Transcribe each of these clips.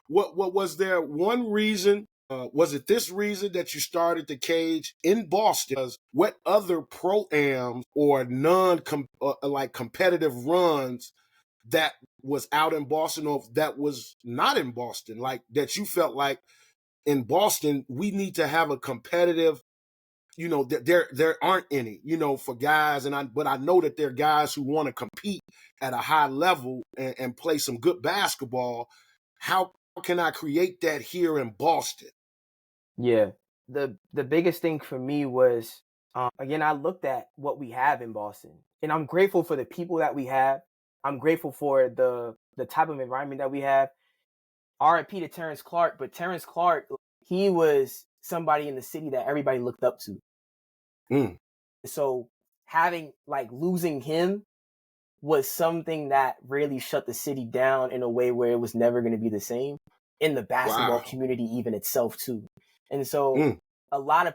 what was there one reason? Was it this reason that you started the cage in Boston? What other pro-ams or like competitive runs that was out in Boston or that was not in Boston, like that you felt like in Boston we need to have a competitive, there aren't any, for guys, but I know that there are guys who want to compete at a high level and play some good basketball. How can I create that here in Boston? Yeah, the biggest thing for me was, again, I looked at what we have in Boston, and I'm grateful for the people that we have. I'm grateful for the type of environment that we have. R.I.P. to Terrence Clark, but Terrence Clark, he was somebody in the city that everybody looked up to. So losing him was something that really shut the city down in a way where it was never going to be the same in the basketball community, even itself too. And so a lot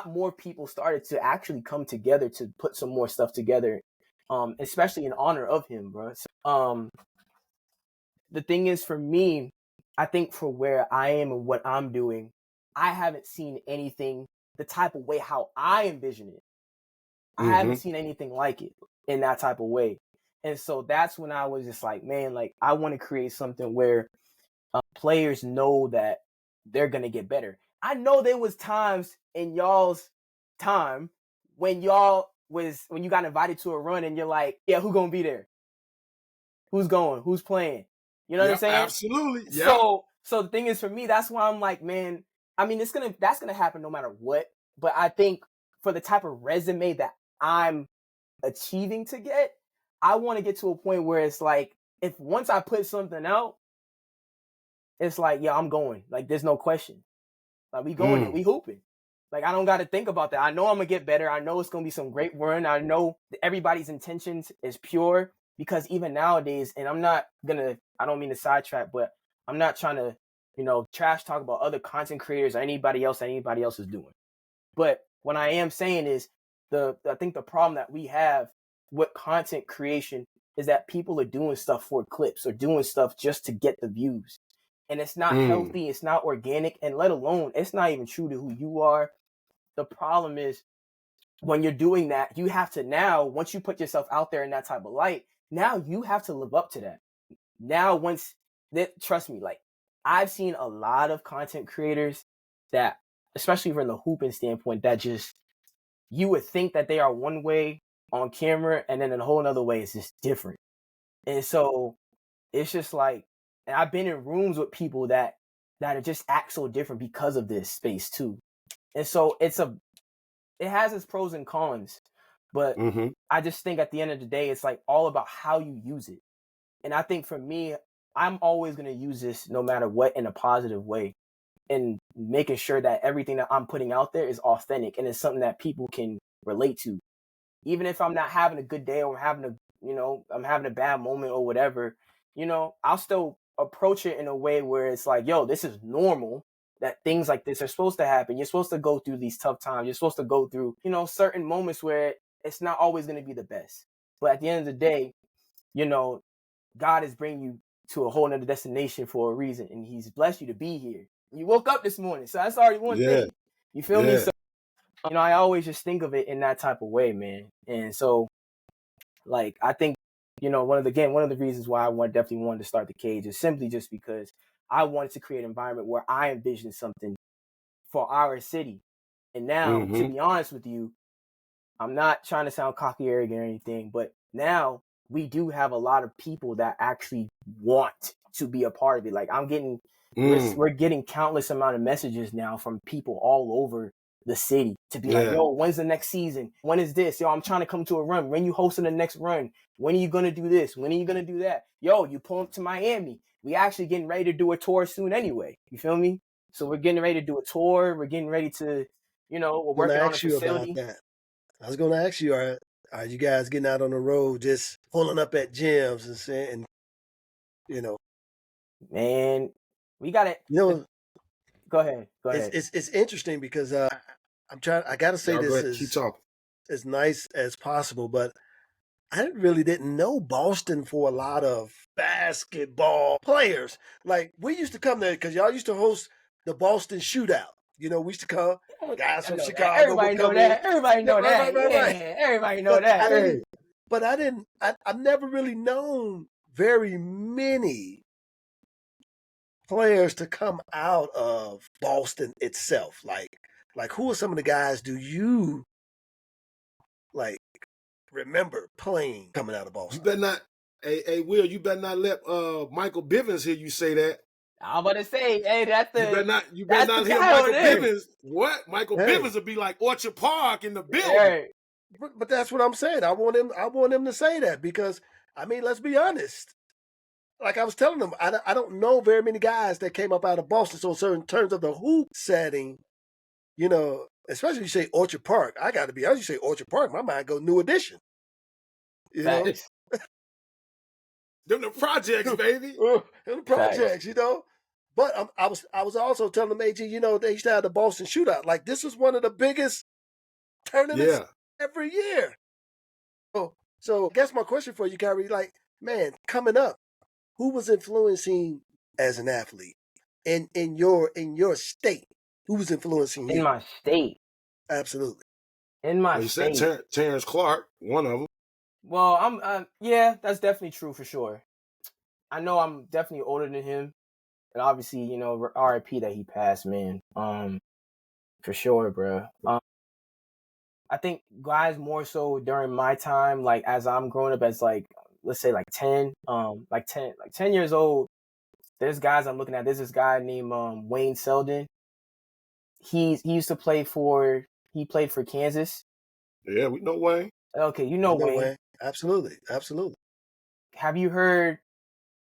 more people started to actually come together to put some more stuff together, especially in honor of him, bro. So, the thing is, for me, I think for where I am and what I'm doing, I haven't seen anything the type of way how I envision it. I haven't seen anything like it in that type of way. And so that's when I was just like, man, like I want to create something where players know that they're going to get better. I know there was times in y'all's time when you got invited to a run and you're like, yeah, who's going to be there? Who's going? Who's playing? You know what I'm saying? Absolutely. Yep. So the thing is, for me, that's why I'm like, man, I mean, that's going to happen no matter what. But I think for the type of resume that I'm achieving to get, I want to get to a point where it's like, if once I put something out, it's like, yeah, I'm going. Like, there's no question. Like, we going and we hooping. Like, I don't got to think about that. I know I'm going to get better. I know it's going to be some great run. I know everybody's intentions is pure, because even nowadays, and I don't mean to sidetrack, but I'm not trying to, trash talk about other content creators or anybody else is doing. But what I am saying is I think the problem that we have with content creation is that people are doing stuff for clips or doing stuff just to get the views. And it's not healthy, it's not organic, and let alone, it's not even true to who you are. The problem is when you're doing that, you have to now, once you put yourself out there in that type of light, now you have to live up to that. Now, trust me, like I've seen a lot of content creators that, especially from the hooping standpoint, that just, you would think that they are one way on camera and then in a whole other way it's just different. And so it's just like, and I've been in rooms with people that are just act so different because of this space too. And so it has its pros and cons, but I just think at the end of the day, it's like all about how you use it. And I think for me, I'm always going to use this no matter what in a positive way, and making sure that everything that I'm putting out there is authentic and it's something that people can relate to. Even if I'm not having a good day or I'm having a bad moment or whatever, I'll still approach it in a way where it's like, yo, this is normal, that things like this are supposed to happen. You're supposed to go through these tough times. You're supposed to go through, certain moments where it's not always going to be the best. But at the end of the day, God is bringing you to a whole nother destination for a reason, and he's blessed you to be here. You woke up this morning, so that's already one thing. You feel me? So, I always just think of it in that type of way, man. And so, like, I think, one of the reasons why I definitely wanted to start the cage is simply just because I wanted to create an environment where I envisioned something for our city. And now, to be honest with you, I'm not trying to sound cocky, arrogant or anything, but now we do have a lot of people that actually want to be a part of it. Like we're getting countless amount of messages now from people all over the city to be like, yo, when's the next season? When is this? Yo, I'm trying to come to a run. When you hosting the next run? When are you going to do this? When are you going to do that? Yo, you pull up to Miami. We actually getting ready to do a tour soon anyway. You feel me? So we're getting ready to do a tour. We're getting ready to, we're working on a facility. About that. I was going to ask you, are you guys getting out on the road, just pulling up at gyms and saying, Man, we got it. Go ahead. It's interesting because I got to say this as nice as possible, but I really didn't know Boston for a lot of basketball players. Like we used to come there because y'all used to host the Boston Shootout. You know, we used to come. Guys I from know that. Chicago would Everybody know come in. that. Everybody Yeah, know that. right. Yeah, everybody know But that. I Hey, didn't. But I didn't. I've never really known very many players to come out of Boston itself. Like who are some of the guys do you like remember playing coming out of you Boston? better not. Hey, Will, you better not let Michael Bivens hear you say that. I'm about to say, hey, that's You better the not hear guy over Michael there. Bivens. What? Michael Hey. Bivens would be like Orchard Park in the building. Hey, But that's what I'm saying. I want him to say that because I mean, let's be honest. Like I was telling them, I don't know very many guys that came up out of Boston. So in terms of the hoop setting, you know, especially you say Orchard Park, I got to be honest. You say Orchard Park, my mind go New Edition. You know, facts. Them the projects, baby. in the projects, you know. But I was also telling them, AG, you know, they used to have the Boston Shootout. Like this was one of the biggest tournaments Yeah. every year. So I guess my question for you, Kyree, like, man, coming up, who was influencing as an athlete in your state? Who was influencing you? In my state. Absolutely. In my Well, you said state. Terrence Clark, one of them. Well, yeah, that's definitely true for sure. I know I'm definitely older than him, and obviously, you know, RIP that he passed, man. For sure, bro. I think guys more so during my time, like as I'm growing up as like, let's say like 10 years old. There's guys I'm looking at. There's this guy named Wayne Selden. He used to play for. He played for Kansas. Yeah, we know Wayne. Okay, you know Wayne. Wayne. Absolutely. Have you heard?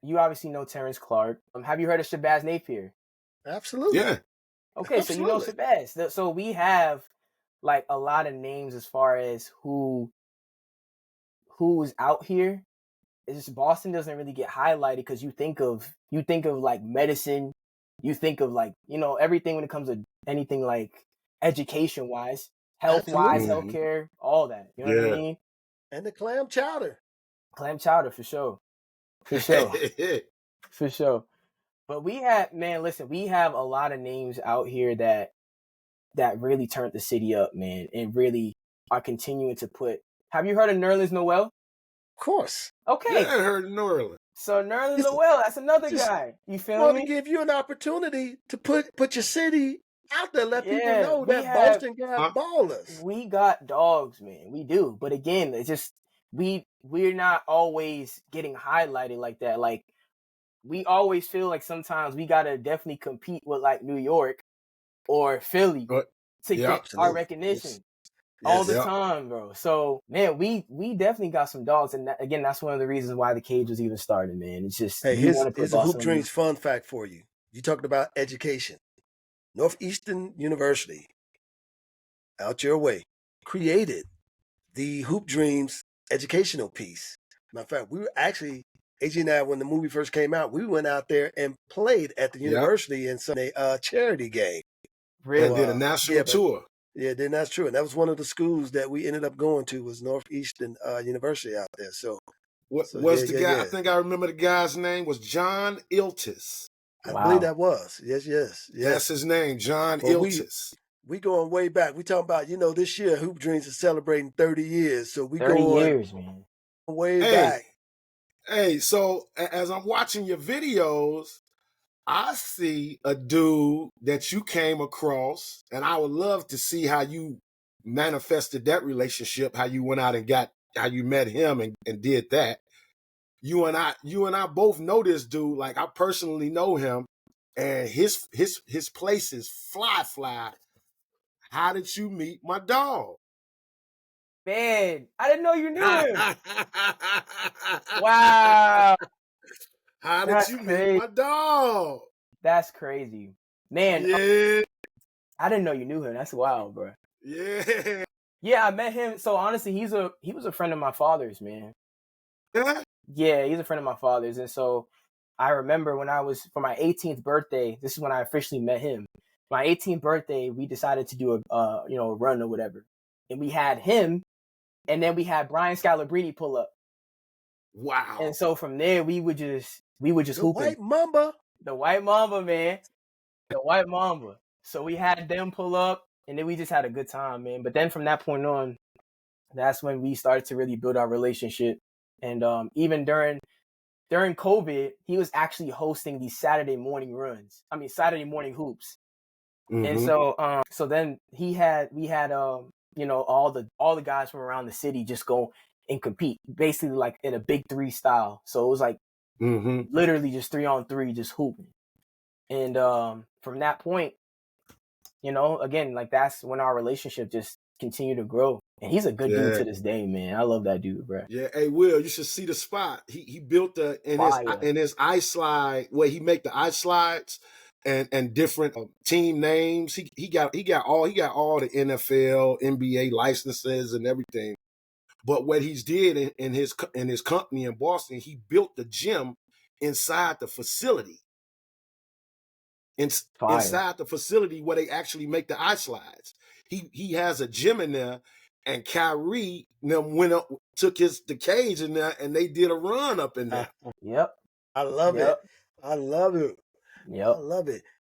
You obviously know Terrence Clark. Have you heard of Shabazz Napier? Absolutely. Yeah. Okay, so you know Shabazz. So we have like a lot of names as far as who's out here. It's just Boston doesn't really get highlighted because you think of like medicine, you think of like, you know, everything when it comes to anything like education wise, health wise, Absolutely. healthcare, all that. You know what I mean? And the clam chowder. Clam chowder for sure. For sure. But we have a lot of names out here that really turned the city up, man, and really are continuing to put. Have you heard of Nerlens Noel? Of course. Okay. Yeah, I heard Nerlens. So Nerlens Noel, that's another guy. You feel Want me? to give you an opportunity to put your city out there, let people Yeah, know we that have- Boston got ballers. We got dogs, man. We do. But again, it's just we're not always getting highlighted like that. Like we always feel like sometimes we gotta definitely compete with like New York or Philly to get our Absolutely. recognition. Yes. All the time, bro. So, man, we definitely got some dogs, and again, that's one of the reasons why the cage was even started, man. It's just Hey, we here's wanna put a Hoop Boston on Dreams fun fact for you. You talked about education. Northeastern University, out your way, created the Hoop Dreams educational piece. Matter of fact, we were actually, AJ and I, when the movie first came out, we went out there and played at the university in some charity game. Really? And did a national tour. Yeah, then that's true. And that was one of the schools that we ended up going to was Northeastern University out there. So What was the guy? I think I remember the guy's name was John Iltis. I believe that was. Yes. That's his name, John Iltis. We going way back. We talking about, you know, this year Hoop Dreams is celebrating 30 years. So we 30 going years, man. Way back. Hey, so as I'm watching your videos, I see a dude that you came across, and I would love to see how you manifested that relationship, how you went out and how you met him and did that. You and I both know this dude. Like I personally know him, and his place is fly. How did you meet my dog? Man, I didn't know you knew him. Wow. How did you meet my dog? That's crazy. Man. Yeah. I didn't know you knew him. That's wild, bro. Yeah. Yeah, I met him. So honestly, he was a friend of my father's, man. Yeah? Yeah, he's a friend of my father's. And so I remember when I was, for my 18th birthday, this is when I officially met him. My 18th birthday, we decided to do a run or whatever. And we had him And then we had Brian Scalabrine pull up. Wow. And so from there, we would just The hooping. White Mamba. The White Mamba, man. The White Mamba. So we had them pull up, and then we just had a good time, man. But then from that point on, that's when we started to really build our relationship. And even during COVID, he was actually hosting these Saturday morning hoops. Mm-hmm. And so then we had you know, all the guys from around the city just go and compete, basically like in a big 3 style. So it was like literally just 3-on-3, just hooping. And from that point, you know, again, like that's when our relationship just continued to grow. And he's a good dude to this day, man. I love that dude, bro. Yeah, hey Will, you should see the spot. He built in his ice slide where he make the ice slides and different team names. He got all the NFL, NBA licenses and everything. But what he's did in his company in Boston, he built the gym inside the facility. Inside the facility where they actually make the ice slides. He has a gym in there, and Kyree them went up, took the cage in there, and they did a run up in there. Yep. I love it. I love it. Yep. I love it.